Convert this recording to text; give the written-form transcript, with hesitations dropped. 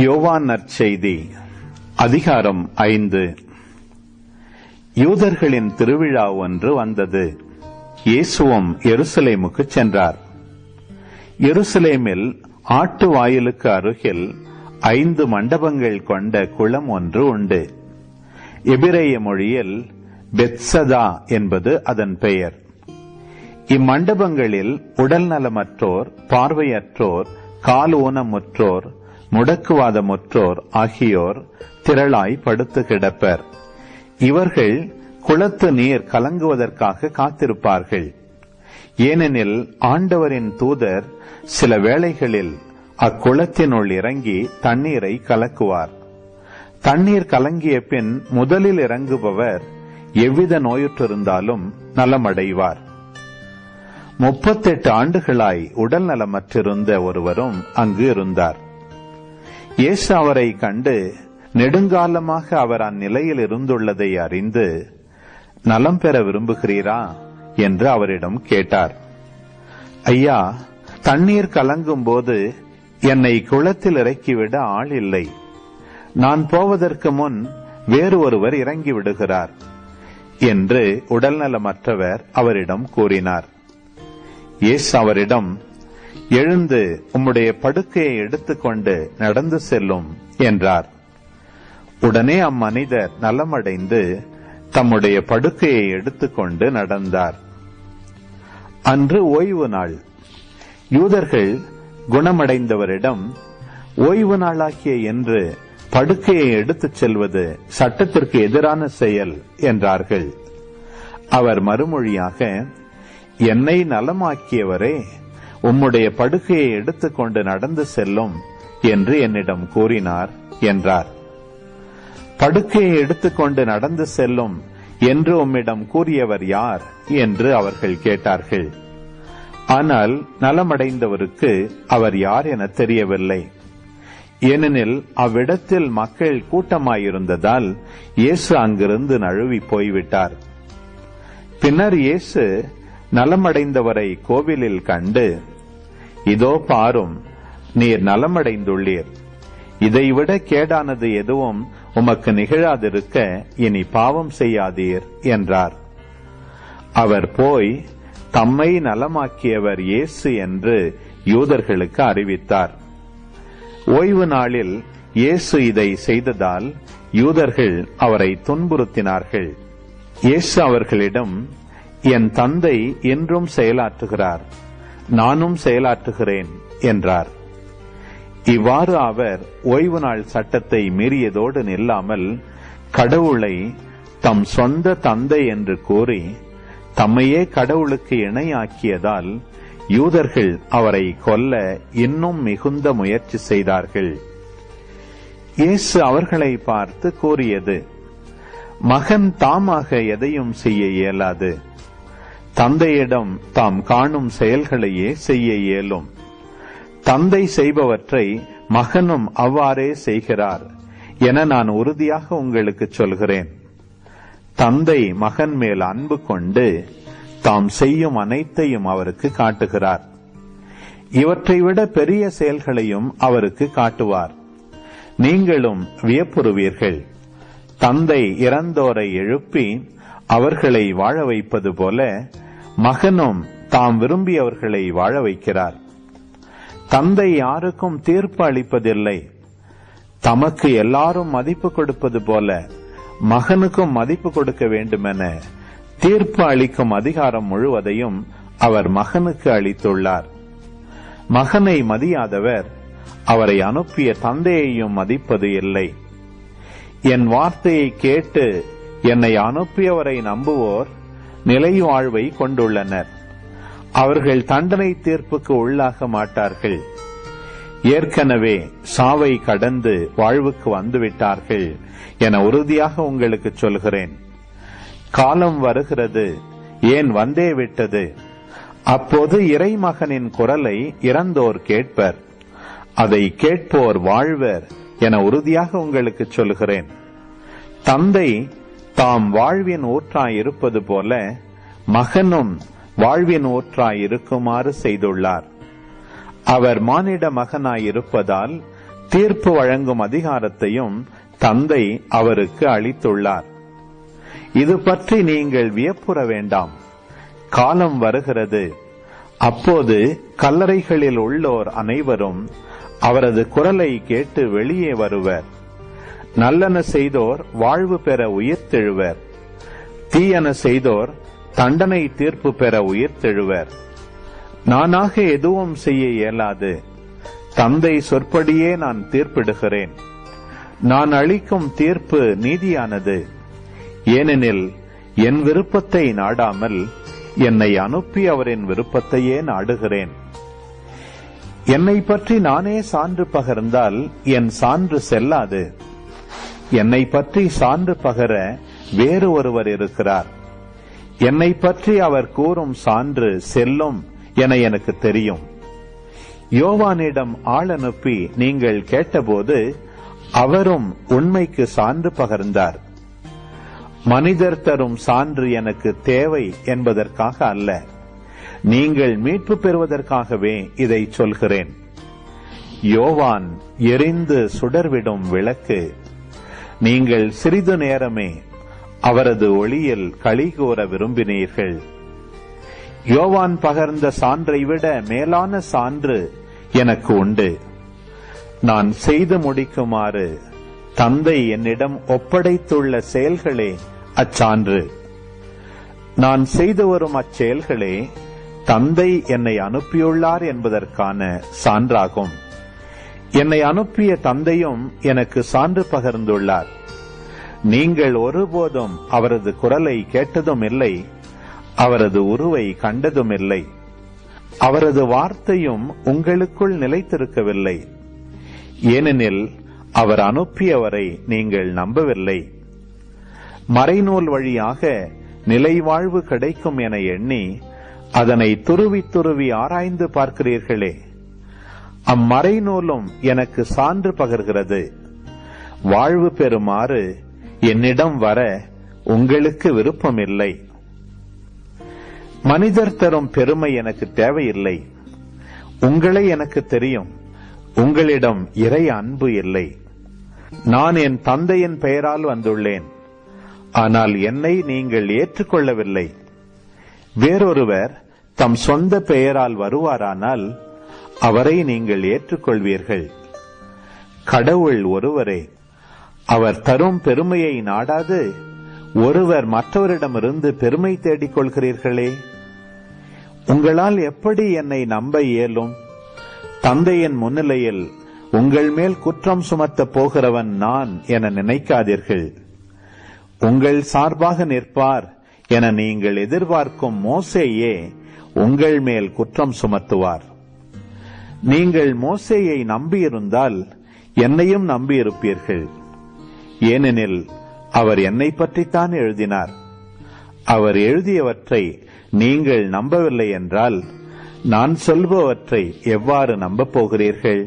யோவான் நற்செய்தி அதிகாரம் 5. யூதர்களின் திருவிழா ஒன்று வந்தது. இயேசுவும் எருசலேமுக்கு சென்றார். எருசலேமில் ஆட்டு வாயிலுக்கு அருகில் 5 மண்டபங்கள் கொண்ட குளம் ஒன்று உண்டு. எபிரேய மொழியில் பெத்சதா என்பது அதன் பெயர். இம்மண்டபங்களில் உடல் நலமற்றோர், பார்வையற்றோர், கால் ஊனமுற்றோர், முடக்குவாதமுற்றோர் ஆகியோர் திரளாய் படுத்து கிடப்பர். இவர்கள் குளத்து நீர் கலங்குவதற்காக காத்திருப்பார்கள். ஏனெனில் ஆண்டவரின் தூதர் சில வேளைகளில் அக்குளத்தினுள் இறங்கி தண்ணீரை கலக்குவார். தண்ணீர் கலங்கிய பின் முதலில் இறங்குபவர் எவ்வித நோயுற்றிருந்தாலும் நலமடைவார். 38 ஆண்டுகளாய் உடல் நலமற்றிருந்த ஒருவரும் அங்கு இருந்தார். இயேசு அவரை கண்டு நெடுங்காலமாக அவர் அந்நிலையில் இருந்துள்ளதை அறிந்து, நலம் பெற விரும்புகிறீரா என்று அவரிடம் கேட்டார். ஐயா, தண்ணீர் கலங்கும் போது என்னை குளத்தில் இறக்கிவிட ஆள் இல்லை. நான் போவதற்கு முன் வேறு ஒருவர் இறங்கி விடுகிறார் என்று உடல்நலமற்றவர் அவரிடம் கூறினார். இயேசு அவரிடம், எழுந்து உம்முடைய படுக்கையை எடுத்துக்கொண்டு நடந்து செல்லும் என்றார். உடனே அம்மனிதர் நலமடைந்து தம்முடைய படுக்கையை எடுத்துக்கொண்டு நடந்தார். அன்று ஓய்வு நாள். யூதர்கள் குணமடைந்தவரிடம், ஓய்வு நாளாகிய என்று படுக்கையை எடுத்துச் செல்வது சட்டத்திற்கு எதிரான செயல் என்றார்கள். அவர் மறுமொழியாக, என்னை நலமாக்கியவரே, உம்முடைய படுக்கையை எடுத்துக்கொண்டு நடந்து செல்லும் என்று என்னிடம் கூறினார் என்றார். படுக்கையை எடுத்துக்கொண்டு நடந்து செல்லும் என்று உம்மிடம் கூறியவர் யார் என்று அவர்கள் கேட்டார்கள். ஆனால் நலமடைந்தவருக்கு அவர் யார் என தெரியவில்லை. ஏனெனில் அவ்விடத்தில் மக்கள் கூட்டமாயிருந்ததால் இயேசு அங்கிருந்து நழுவி போய்விட்டார். பின்னர் இயேசு நலமடைந்தவரை கோவிலில் கண்டு, இதோ பாரும், நீர் நலமடைந்துள்ளீர். இதைவிட கேடானது எதுவும் உமக்கு நிகழாதிருக்க இனி பாவம் செய்யாதீர் என்றார். அவர் போய் தம்மை நலமாக்கியவர் இயேசு என்று யூதர்களுக்கு அறிவித்தார். ஓய்வு நாளில் இயேசு இதை செய்ததால் யூதர்கள் அவரை துன்புறுத்தினார்கள். இயேசு அவர்களிடம், என் தந்தை என்றும் செயலாற்றுகிறார், நானும் செயலாற்றுகிறேன் என்றார். இவ்வாறு அவர் ஓய்வு நாள் சட்டத்தை மீறியதோடு நில்லாமல் கடவுளை தம் சொந்த தந்தை என்று கூறி தம்மையே கடவுளுக்கு இணையாக்கியதால் யூதர்கள் அவரை கொல்ல இன்னும் மிகுந்த முயற்சி செய்தார்கள். இயேசு அவர்களை பார்த்து கூறியது, மகன் தாமாக எதையும் செய்ய இயலாது. தந்தையிடம் தாம் காணும் செயல்களையே செய்ய இயலும். தந்தை செய்பவற்றை மகனும் அவ்வாறே செய்கிறார் என நான் உறுதியாக உங்களுக்கு சொல்கிறேன். தந்தை மகன் மேல் அன்பு கொண்டு தாம் செய்யும் அனைத்தையும் அவருக்கு காட்டுகிறார். இவற்றை விட பெரிய செயல்களையும் அவருக்கு காட்டுவார். நீங்களும் வியப்புறுவீர்கள். தந்தை இறந்தோரை எழுப்பி அவர்களை வாழ வைப்பது போல மகனும் தாம் விரும்பியவர்களை வாழ வைக்கிறார். தந்தை யாருக்கும் தீர்ப்பு அளிப்பதில்லை. தமக்கு எல்லாரும் மதிப்பு கொடுப்பது போல மகனுக்கும் மதிப்பு கொடுக்க வேண்டுமென தீர்ப்பு அளிக்கும் அதிகாரம் முழுவதையும் அவர் மகனுக்கு அளித்துள்ளார். மகனை மதியாதவர் அவரை அனுப்பிய தந்தையையும் மதிப்பது இல்லை. என் வார்த்தையை கேட்டு என்னை அனுப்பியவரை நம்புவோர் நிலை வாழ்வை கொண்டுள்ளனர். அவர்கள் தண்டனை தீர்ப்புக்கு உள்ளாக மாட்டார்கள். ஏற்கனவே சாவை கடந்து வாழ்வுக்கு வந்துவிட்டார்கள் என உறுதியாக உங்களுக்கு சொல்கிறேன். காலம் வருகிறது, ஏன் வந்தே விட்டது. அப்போது இறைமகனின் குரலை இறந்தோர் கேட்பர். அதை கேட்போர் வாழ்வர் என உறுதியாக உங்களுக்கு சொல்கிறேன். தந்தை தாம் வாழ்வின் ஊற்றாயிருப்பது போல மகனும் வாழ்வின் ஊற்றாயிருக்குமாறு செய்துள்ளார். அவர் மானிட மகனாயிருப்பதால் தீர்ப்பு வழங்கும் அதிகாரத்தையும் தந்தை அவருக்கு அளித்துள்ளார். இது பற்றி நீங்கள் வியப்புற வேண்டாம். காலம் வருகிறது, அப்போது கல்லறைகளில் உள்ளோர் அனைவரும் அவரது குரலை கேட்டு வெளியே வருவர். நல்லன செய்தோர் வாழ்வு பெற உயிர்த்தெழுவர், தீயன செய்தோர் தண்டனை தீர்ப்பு பெற உயிர்த்தெழுவர். நானாக எதுவும் செய்ய இயலாது. தந்தை சொற்படியே நான் தீர்ப்பிடுகிறேன். நான் அளிக்கும் தீர்ப்பு நீதியானது. ஏனெனில் என் விருப்பத்தை நாடாமல் என்னை அனுப்பி அவரின் விருப்பத்தையே நாடுகிறேன். என்னை பற்றி நானே சான்று பகர்ந்தால் என் சான்று செல்லாது. என்னை பற்றி சான்று பகர வேறு ஒருவர் இருக்கிறார். என்னை பற்றி அவர் கூறும் சான்று செல்லும் என எனக்கு தெரியும். யோவானிடம் ஆள் அனுப்பி நீங்கள் கேட்டபோது அவரும் உண்மைக்கு சான்று பகர்ந்தார். மனிதர் தரும் சான்று எனக்கு தேவை என்பதற்காக அல்ல, நீங்கள் மீட்பு பெறுவதற்காகவே இதை சொல்கிறேன். யோவான் எரிந்து சுடர்விடும் விளக்கு. நீங்கள் சிறிது நேரமே அவரது ஒளியில் களி கூற விரும்பினீர்கள். யோவான் பகர்ந்த சான்றை விட மேலான சான்று எனக்கு உண்டு. நான் செய்து முடிக்குமாறு தந்தை என்னிடம் ஒப்படைத்துள்ள செயல்களே அச்சான்று. நான் செய்து வரும் அச்செயல்களே தந்தை என்னை அனுப்பியுள்ளார் என்பதற்கான சான்றாகும். என்னை அனுப்பிய தந்தையும் எனக்கு சான்று பகர்ந்துள்ளார். நீங்கள் ஒருபோதும் அவரது குரலை கேட்டதும் இல்லை, அவரது உருவை கண்டதும் இல்லை. அவரது வார்த்தையும் உங்களுக்குள் நிலைத்திருக்கவில்லை, ஏனெனில் அவர் அனுப்பியவரை நீங்கள் நம்பவில்லை. மறைநூல் வழியாக நிலைவாழ்வு கிடைக்கும் என எண்ணி அதனை துருவி துருவி ஆராய்ந்து பார்க்கிறீர்களே, அம்மறைநூலும் எனக்கு சான்று பகர்கிறது. வாழ்வு பெறுமாறு என்னிடம் வர உங்களுக்கு விருப்பமில்லை. மனிதர் தரும் பெருமை எனக்கு தேவையில்லை. உங்களை எனக்கு தெரியும். உங்களிடம் இறை அன்பு இல்லை. நான் என் தந்தையின் பெயரால் வந்துள்ளேன், ஆனால் என்னை நீங்கள் ஏற்றுக்கொள்ளவில்லை. வேறொருவர் தம் சொந்த பெயரால் வருவாரானால் அவரை நீங்கள் ஏற்றுக்கொள்வீர்கள். கடவுள் ஒருவரே. அவர் தரும் பெருமையை நாடாது ஒருவர் மற்றவரிடமிருந்து பெருமை தேடிக் கொள்கிறீர்களே. உங்களால் எப்படி என்னை நம்ப இயலும்? தந்தையின் முன்னிலையில் உங்கள் மேல் குற்றம் சுமத்தப் போகிறவன் நான் என நினைக்காதீர்கள். உங்கள் சார்பாக நிற்பார் என நீங்கள் எதிர்பார்க்கும் மோசேயே உங்கள் மேல் குற்றம் சுமத்துவார். நீங்கள் மோசேயை நம்பியிருந்தால் என்னையும் நம்பியிருப்பீர்கள், ஏனெனில் அவர் என்னை பற்றித்தான் எழுதினார். அவர் எழுதியவற்றை நீங்கள் நம்பவில்லை என்றால் நான் சொல்பவற்றை எவ்வாறு நம்பப் போகிறீர்கள்?